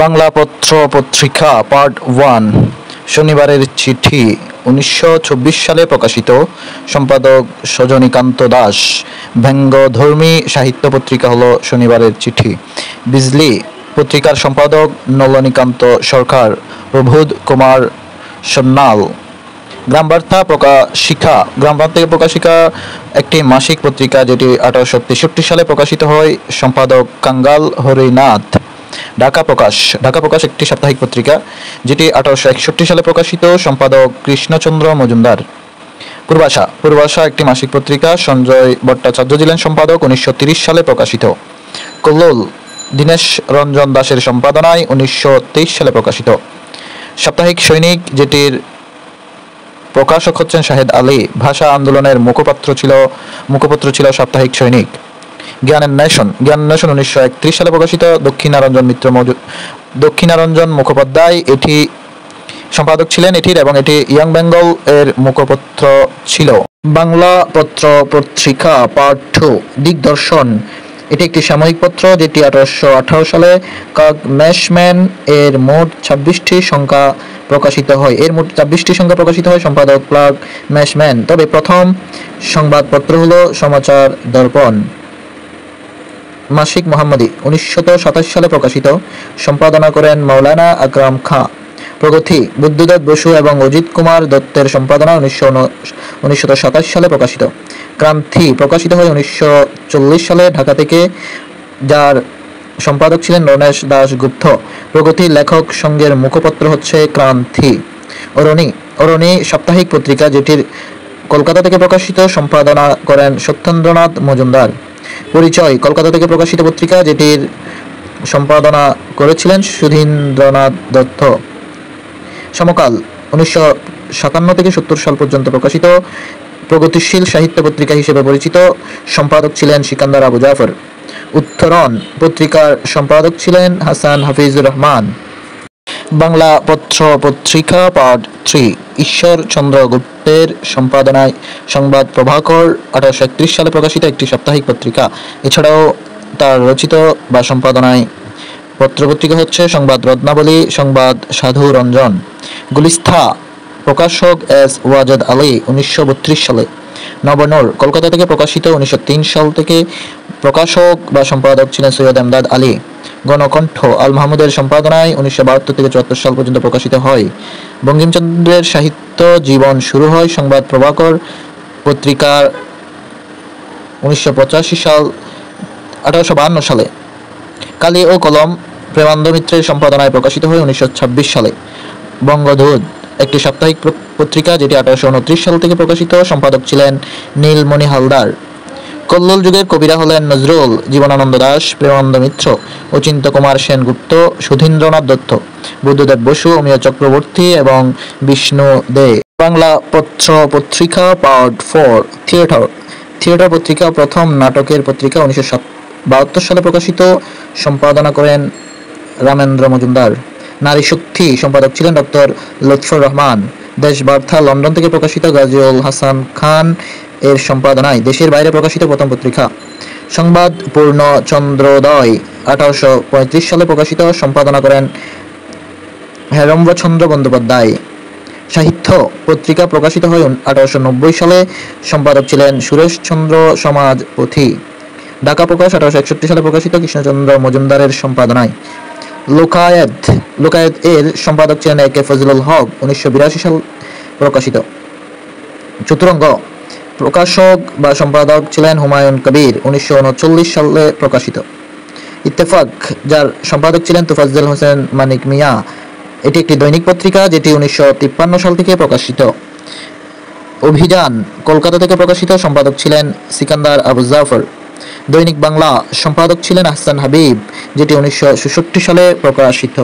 বাংলা পত্র পত্রিকা পার্ট 1 শনিবারের চিঠি 1924 সালে প্রকাশিত। সম্পাদক সজনীকান্ত দাস। ব্যঙ্গধর্মী সাহিত্য পত্রিকা হলো শনিবারের চিঠি। বিজলি পত্রিকার সম্পাদক নলনীকান্ত সরকার, প্রবোধ কুমার সন্ন্যাল। গ্রামবার্তা প্রকাশিকা। গ্রামবার্তা প্রকাশিকা একটি মাসিক পত্রিকা যেটি 1863 সালে প্রকাশিত হয়। সম্পাদক কাঙ্গাল হরিনাথ। ঢাকা প্রকাশ। ঢাকা প্রকাশ একটি সাপ্তাহিক পত্রিকা যেটি 1861 সালে প্রকাশিত। সম্পাদক কৃষ্ণচন্দ্র মজুমদার। পূর্বাশা। পূর্বাশা একটি মাসিক পত্রিকা, সঞ্জয় ভট্টাচার্য ছিলেন সম্পাদক, 1930 সালে প্রকাশিত। কল্লোল দীনেশ রঞ্জন দাসের সম্পাদনায় 1923 সালে প্রকাশিত। সাপ্তাহিক সৈনিক যেটির প্রকাশক হচ্ছেন শাহেদ আলী। ভাষা আন্দোলনের মুখপত্র ছিল সাপ্তাহিক সৈনিক। জ্ঞানের নেশন। জ্ঞানের নেশন 1931 সালে প্রকাশিত। দক্ষিণারঞ্জন মুখোপাধ্যায় এটি সম্পাদক ছিলেন এটির, এবং এটি ইয়ং বেঙ্গল এর মুখপত্র ছিল। বাংলা পত্র পত্রিকা পার্ট 2 দিগদর্শন। এটি একটি সাময়িক পত্র যেটি 1818 সালে কাগম্যাশম্যান এর মোট 26টি সংখ্যা প্রকাশিত হয়। সম্পাদক ক্লার্ক ম্যাশম্যান। তবে প্রথম সংবাদপত্র হলো সমাচার দর্পণ। মাসিক মোহাম্মদী 1927 সালে প্রকাশিত। সম্পাদনা করেন মাওলানা আকরাম খাঁ। প্রগতি বুদ্ধদেব বসু এবং অজিত কুমার দত্তের সম্পাদনা 1927 সালে প্রকাশিত। ক্রান্তি প্রকাশিত হয় 1940 সালে ঢাকা থেকে, যার সম্পাদক ছিলেন রণেশ দাশগুপ্ত। প্রগতি লেখক সংঘের মুখপত্র হচ্ছে ক্রান্তি। অরণি। অরণি সাপ্তাহিক পত্রিকা যেটির কলকাতা থেকে প্রকাশিত। সম্পাদনা করেন সত্যেন্দ্রনাথ মজুমদার। পরিচয় কলকাতা থেকে প্রকাশিত পত্রিকা যেটির সম্পাদনা করেছিলেন সুধীন্দ্রনাথ দত্ত। সমকাল 1957 থেকে 70 সাল পর্যন্ত প্রকাশিত প্রগতিশীল সাহিত্য পত্রিকা হিসেবে পরিচিত। সম্পাদক ছিলেন সিকান্দার আবু জাফর। উত্তরণ পত্রিকার সম্পাদক ছিলেন হাসান হাফিজুর রহমান। বাংলা পত্র পত্রিকা পার্ট 3 ঈশ্বর চন্দ্র গুপ্তের সম্পাদনায় সংবাদ প্রভাকর 1831 সালে প্রকাশিত একটি সাপ্তাহিক পত্রিকা। এছাড়াও তার রচিত বা সম্পাদনায় পত্রপত্রিকা হচ্ছে সংবাদ রত্নাবলী, সংবাদ সাধু রঞ্জন। গুলিস্থা প্রকাশক এস ওয়াজেদ আলী, 1932 সালে। নবনূর কলকাতা থেকে প্রকাশিত, 1903 সাল থেকে। প্রকাশক বা সম্পাদক ছিলেন সৈয়দ এমদাদ আলী। গণকণ্ঠ আল মাহমুদের সম্পাদনায় 1972 থেকে 74 সাল পর্যন্ত প্রকাশিত হয়। বঙ্কিমচন্দ্রের সাহিত্য জীবন শুরু হয় সংবাদ প্রভাকর পত্রিকার 1852 সালে। কালি ও কলম প্রেমানন্দ মিত্রের সম্পাদনায় প্রকাশিত হয় 1926 সালে। বঙ্গদূত একটি সাপ্তাহিক পত্রিকা যেটি 1829 সাল থেকে প্রকাশিত। সম্পাদক ছিলেন নীলমণি হালদার। কল্লোল যুগের কবিরা হলেন নজরুল, জীবনানন্দ দাশ, প্রেমানন্দ মিত্র, অচিন্ত্য কুমার সেনগুপ্ত, সুধীন্দ্রনাথ দত্ত, বুদ্ধদেব বসু, অমিয় চক্রবর্তী এবং বিষ্ণু দে। বাংলা পত্র পত্রিকা পার্ট 4 থিয়েটার। থিয়েটার পত্রিকা প্রথম নাটকের পত্রিকা, 1972 সালে প্রকাশিত। সম্পাদনা করেন রামেন্দ্র মজুমদার। নারী শক্তি সম্পাদক ছিলেন ডক্টর লুৎফর রহমান। দেশবার্তা লন্ডন থেকে প্রকাশিত, গাজীউল হাসান খান এর সম্পাদনায় দেশের বাইরে প্রকাশিত প্রথম পত্রিকা। সংবাদ পূর্ণচন্দ্রোদয় 1835 সালে প্রকাশিত। সম্পাদনা করেন হেরম্বচন্দ্র বন্দ্যোপাধ্যায়। সাহিত্য পত্রিকা প্রকাশিত হয় 1890 সালে। সম্পাদক ছিলেন সুরেশচন্দ্র সমাজপথী। ঢাকা প্রকাশ 1861 সালে প্রকাশিত, কৃষ্ণচন্দ্র মজুমদারের সম্পাদনায়। লোকায়েত। লোকায়েত এর সম্পাদক ছিলেন এ কে ফজলুল হক, 1982 সাল প্রকাশিত। চতুরঙ্গ প্রকাশক বা সম্পাদক ছিলেন হুমায়ুন কবির, 1939 সালে প্রকাশিত। ইত্তেফাক, যার সম্পাদক ছিলেন তোফাজ্জল হোসেন মানিক মিয়া। এটি একটি দৈনিক পত্রিকা যেটি 1953 সাল থেকে প্রকাশিত। অভিযান কলকাতা থেকে প্রকাশিত। সম্পাদক ছিলেন সিকান্দার আবু জাফর। দৈনিক বাংলা সম্পাদক ছিলেন আহসান হাবিব, যেটি 1966 সালে প্রকাশিত।